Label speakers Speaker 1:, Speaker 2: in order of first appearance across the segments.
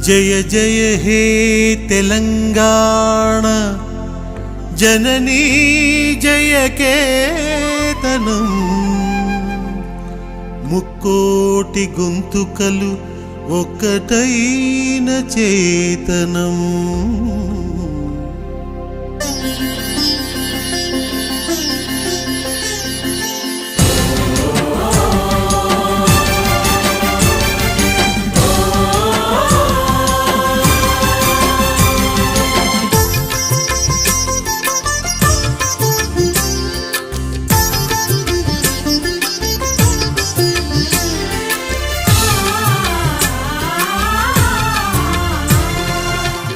Speaker 1: జయ జయ హే తెలంగాణ జననీ జయ కేతనం ముక్కోటి గొంతుకలు ఒక్కటైన చేతనం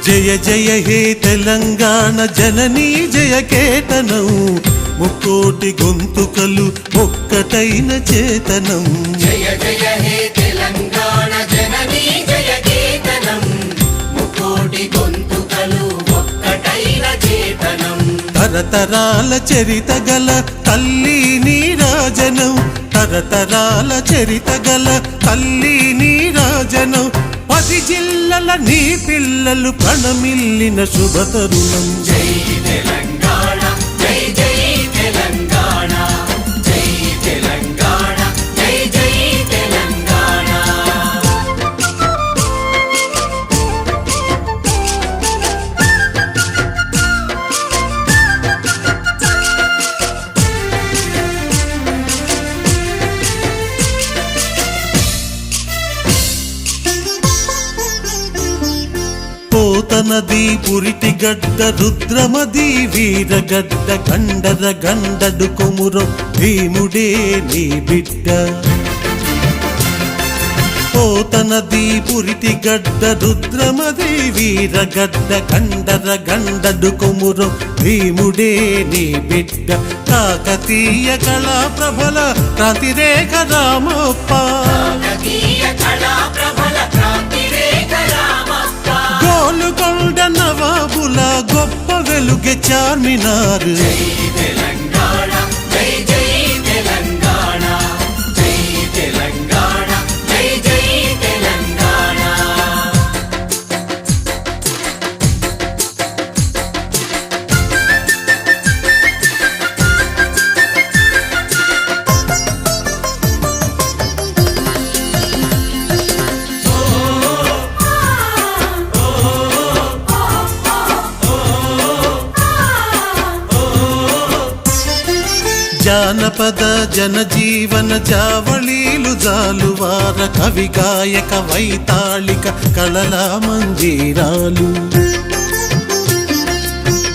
Speaker 1: జయ జయ హే తెలంగాణ జననీ జయ కేతనం ముక్కోటి గొంతుకలు ఒక్కటైన చేతనం
Speaker 2: జయ జయ హే తెలంగాణ జననీ జయ కేతనం ముక్కోటి గొంతుకలు ఒక్కటైన చేతనం
Speaker 1: తరతరాల చరిత గల తల్లి నీరాజనం తరతరాల చరిత గల తల్లి నీరాజనం 10 జిల్లల నీ పిల్లలు ప్రణమిల్లిన శుభతరుణం
Speaker 2: జై తెలంగాణ జై జై తెలంగాణ జై తెలంగాణ జై జై తెలంగాణ
Speaker 1: పోతనది పురిటి గడ్డ రుద్రమది వీరగడ్డ గండర గండడు కొమురం భీముడే నీ బిడ్డ పోతనది పురిటి గడ్డ రుద్రమది వీరగడ్డ గండర గండడు కొమురం భీముడే నీ బిడ్డ కాకతీయ కళా ప్రభల క్రాంతిరేఖ రామప్ప గోలుకొండ నవాబుల గొప్ప వెలుగె చార్మినార్
Speaker 2: జై తెలంగాణ జై జై తెలంగాణ జై తెలంగాణ జై జై తెలంగాణ
Speaker 1: జానపద జనజీవన జావళీలు జాలువార కవి గాయక వైతాళిక కళల మంజీరాలు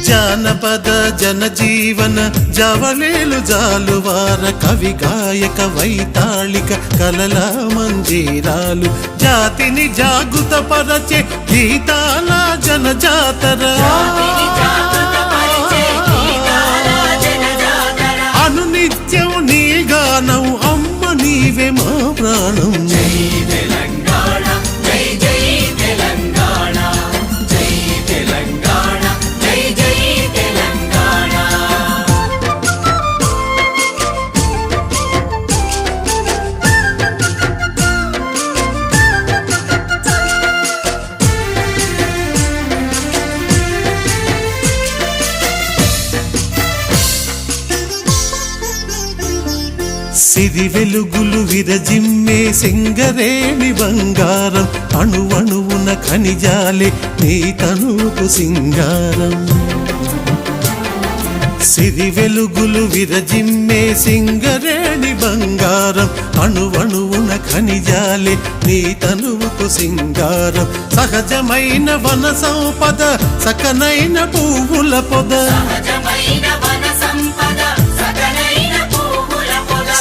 Speaker 1: జానపద జనజీవన జావళీలు జాలువార కవి గాయక వైతాళిక కళల మంజీరాలు జాతిని జాగృత పరచే గీతాల జనజాతర నిత్యం నీ గానం అమ్మ నీవే మా ప్రాణం
Speaker 2: జై తెలంగాణ జై జై తెలంగాణ జై తెలంగాణ జై జై తెలంగాణ
Speaker 1: సిరి వెలుగులు విరజిమ్మే సింగరేణి బంగారం అణువణువున ఖనిజాలే నీ తనుకు సింగారం సిరి వెలుగులు విరజిమ్మే సింగరేణి బంగారం అణువణువున ఖనిజాలే నీ తనుకు సింగారం సహజమైన వన సంపద సకనైన పువ్వుల పొద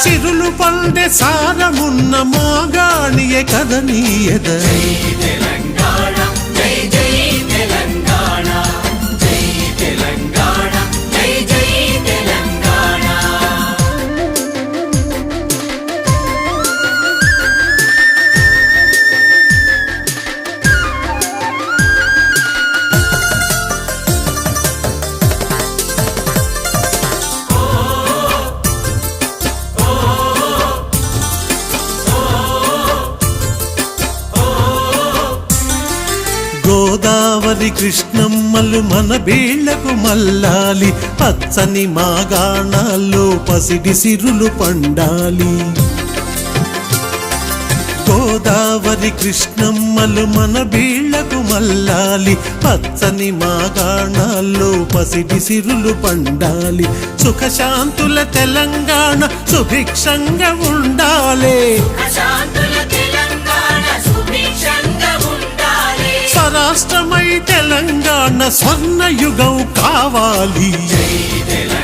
Speaker 1: సిరులు పండే సారమున్న మోగాణియే కదనీయద
Speaker 2: జై తెలంగాణ జై జై తెలంగాణ జై తెలంగాణ జై జై తెలంగాణ
Speaker 1: గోదావరి కృష్ణమ్మలు మన బీళ్లకు మల్లాలి, పచ్చని మాగాణాల్లో పసిడి సిరులు పండాలి. గోదావరి కృష్ణమ్మలు మన బీళ్లకు మల్లాలి, పచ్చని మాగాణాల్లో పసిడి సిరులు పండాలి. సుఖశాంతుల తెలంగాణ సుభిక్షంగా ఉండాలి,
Speaker 2: అశాంతుల తెలంగాణ సుభిక్షంగా ఉండాలి.
Speaker 1: స్వరాష్ట్రమై తెలంగాణ స్వర్ణయుగం కావాలి.
Speaker 2: జై తెలంగాణ